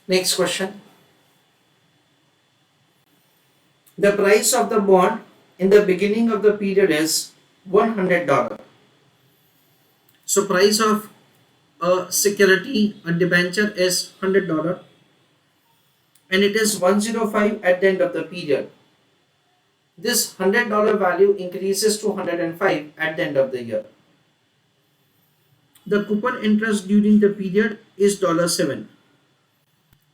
Next question. The price of the bond in the beginning of the period is $100. So price of a security, a debenture is $100 and it is 105 at the end of the period. This $100 value increases to 105 at the end of the year. The coupon interest during the period is $7.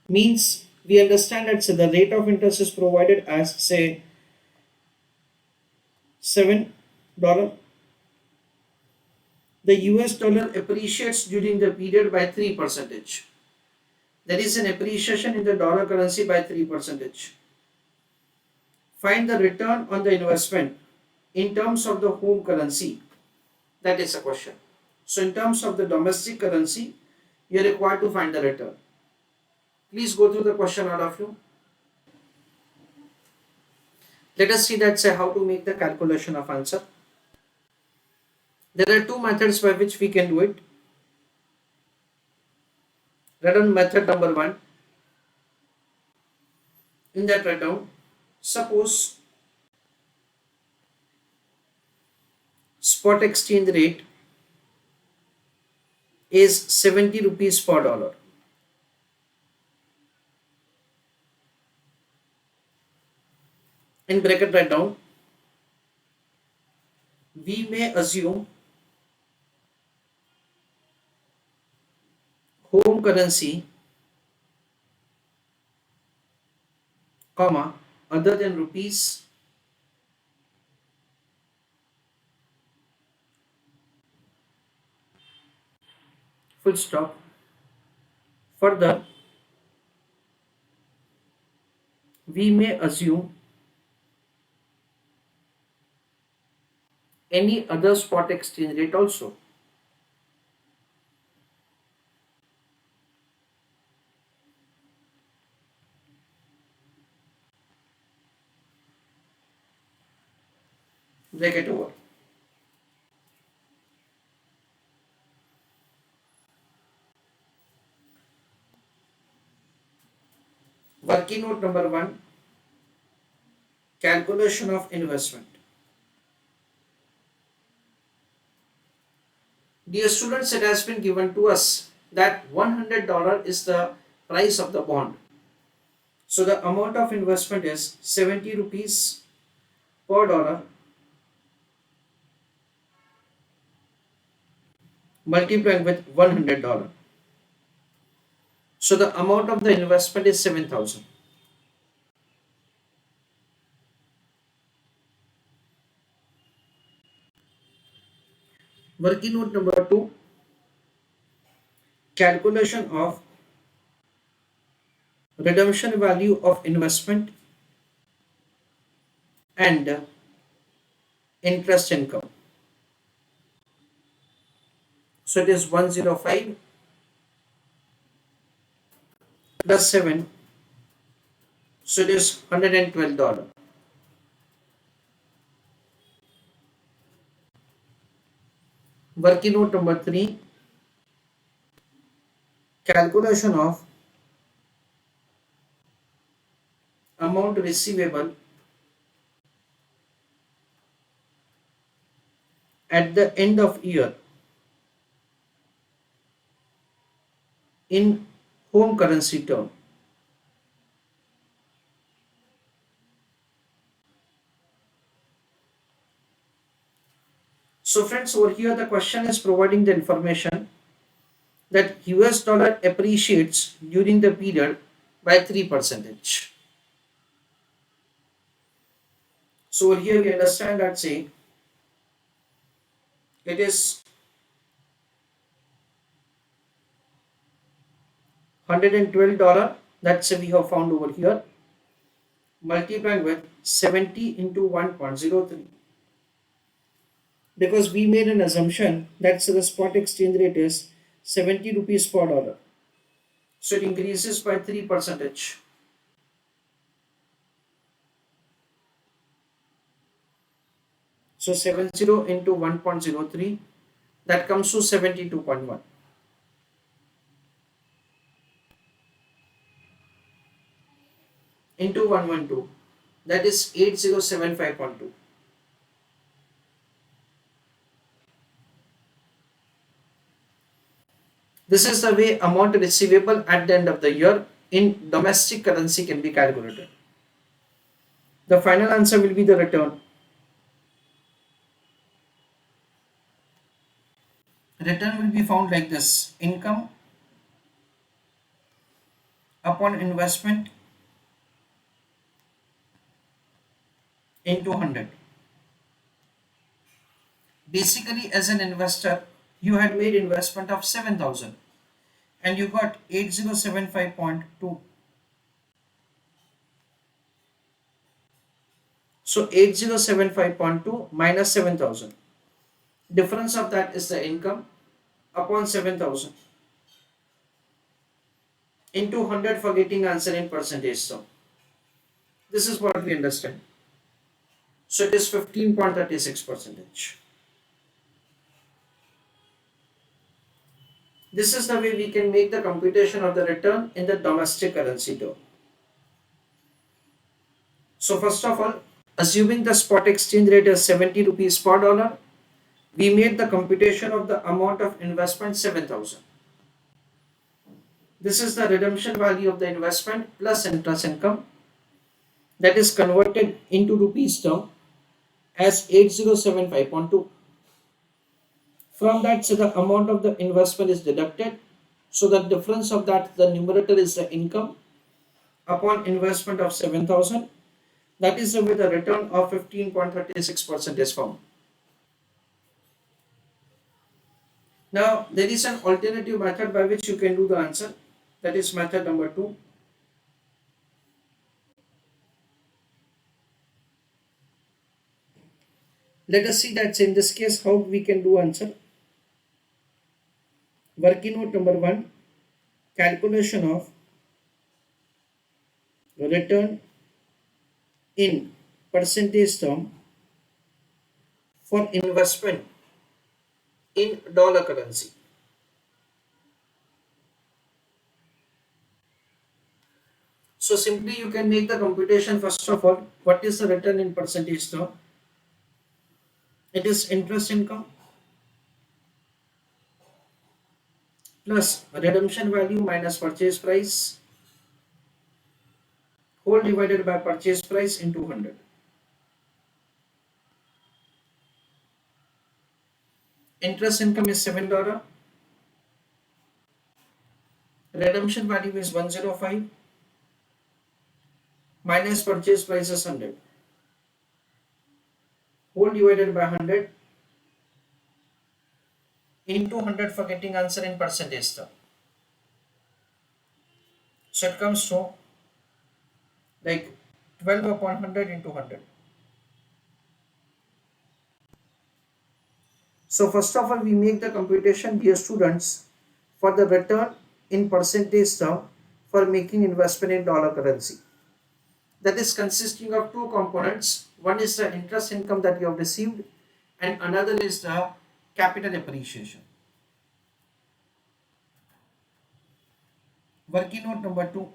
Means we understand that the rate of interest is provided as say $7. The US dollar appreciates during the period by 3%. There is an appreciation in the dollar currency by 3%. Find the return on the investment in terms of the home currency. That is a question. So in terms of the domestic currency, you are required to find the return. Please go through the question, all of you. Let us see that say how to make the calculation of answer. There are two methods by which we can do it. Write down method number 1. In that write down, suppose spot exchange rate is 70 rupees per dollar. In bracket write down, we may assume home currency, comma, other than rupees, full stop. Further, we may assume any other spot exchange rate also. Bracket over. Working note number 1, calculation of investment. Dear students, it has been given to us that $100 is the price of the bond. So the amount of investment is 70 rupees per dollar multiplied with $100. So the amount of the investment is 7,000. Working note number 2, calculation of redemption value of investment and interest income. So it is 105 plus 7. So it is $112. Working note number 3, calculation of amount receivable at the end of year in home currency term. So friends, over here the question is providing the information that US dollar appreciates during the period by 3%. So over here we understand that say it is $112, that's we have found over here, multiplied with 70 into 1.03, because we made an assumption that the spot exchange rate is 70 rupees per dollar, so it increases by 3%. So 70 into 1.03, that comes to 72.1. into 112, that is 8075.2. This is the way amount receivable at the end of the year in domestic currency can be calculated. The final answer will be the return. Return will be found like this: income upon investment into 100. Basically, as an investor, you had made investment of 7,000 and you got 8075.2. So 8075.2 minus 7,000. Difference of that is the income upon 7,000 into 100 for getting answer in percentage. So this is what we understand. So it is 15.36 percentage. This is the way we can make the computation of the return in the domestic currency term. So first of all, assuming the spot exchange rate is 70 rupees per dollar, we made the computation of the amount of investment 7,000. This is the redemption value of the investment plus interest income, that is converted into rupees term as 8075.2. From that, so the amount of the investment is deducted. So the difference of that, the numerator is the income upon investment of 7,000. That is the way the return of 15.36% is found. Now, there is an alternative method by which you can do the answer. That is method number 2. Let us see that in this case how we can do answer. Working note number 1, calculation of return in percentage term for investment in dollar currency. So simply you can make the computation. First of all, what is the return in percentage term? It is interest income plus redemption value minus purchase price whole divided by purchase price into 100. Interest income is $7. Redemption value is 105 minus purchase price is 100. Whole divided by 100 into 100 for getting answer in percentage term. So it comes to like 12 upon 100 into 100. So first of all, we make the computation, dear students, for the return in percentage term for making investment in dollar currency. That is consisting of two components. One is the interest income that you have received and another is the capital appreciation. Working note number 2,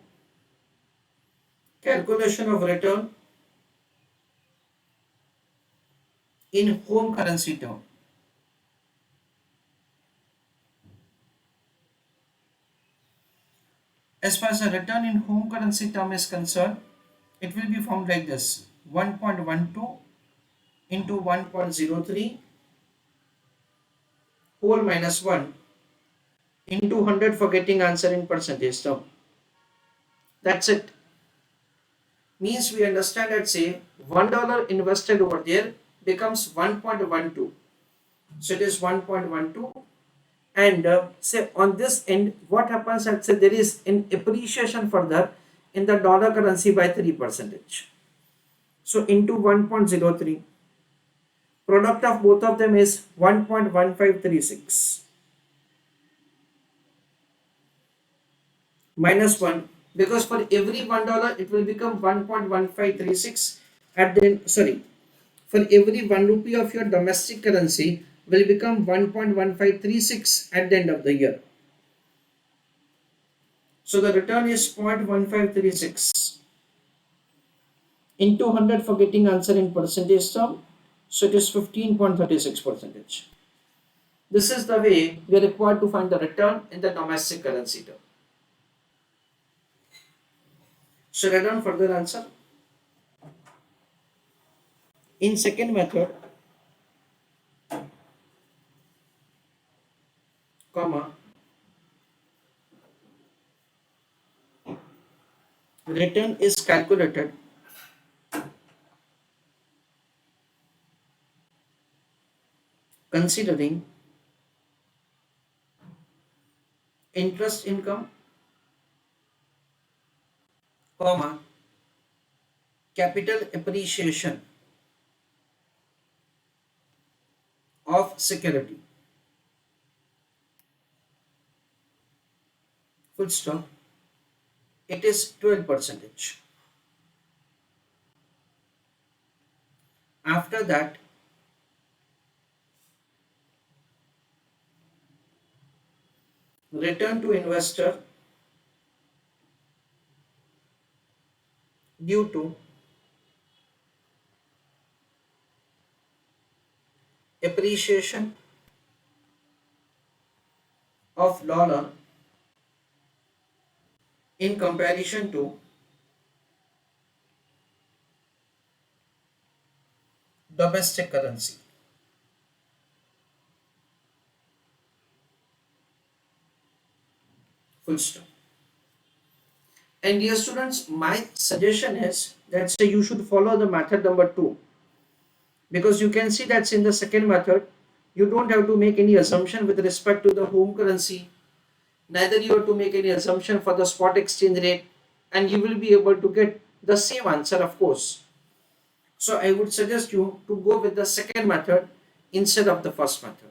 calculation of return in home currency term. As far as the return in home currency term is concerned, it will be found like this: 1.12 into 1.03 whole minus 1 into 100 for getting answer in percentage term. That's it. Means we understand that say $1 invested over there becomes 1.12. So it is 1.12, and say on this end what happens that say there is an appreciation further in the dollar currency by 3%. So into 1.03, product of both of them is 1.1536 minus 1, because for every $1 it will become 1.1536 at the sorry, for every 1 rupee of your domestic currency will become 1.1536 at the end of the year. So the return is 0.1536. into 100 for getting answer in percentage term. So it is 15.36 percentage. This is the way we are required to find the return in the domestic currency term. So write down further answer. In second method, comma, return is calculated considering interest income, comma, capital appreciation of security. Full stop. It is 12 percentage. After that, return to investor due to appreciation of dollar in comparison to domestic currency. Full stop. And dear students, my suggestion is that say you should follow the method number 2, because you can see that's in the second method you don't have to make any assumption with respect to the home currency, neither you have to make any assumption for the spot exchange rate, and you will be able to get the same answer, of course. So I would suggest you to go with the second method instead of the first method.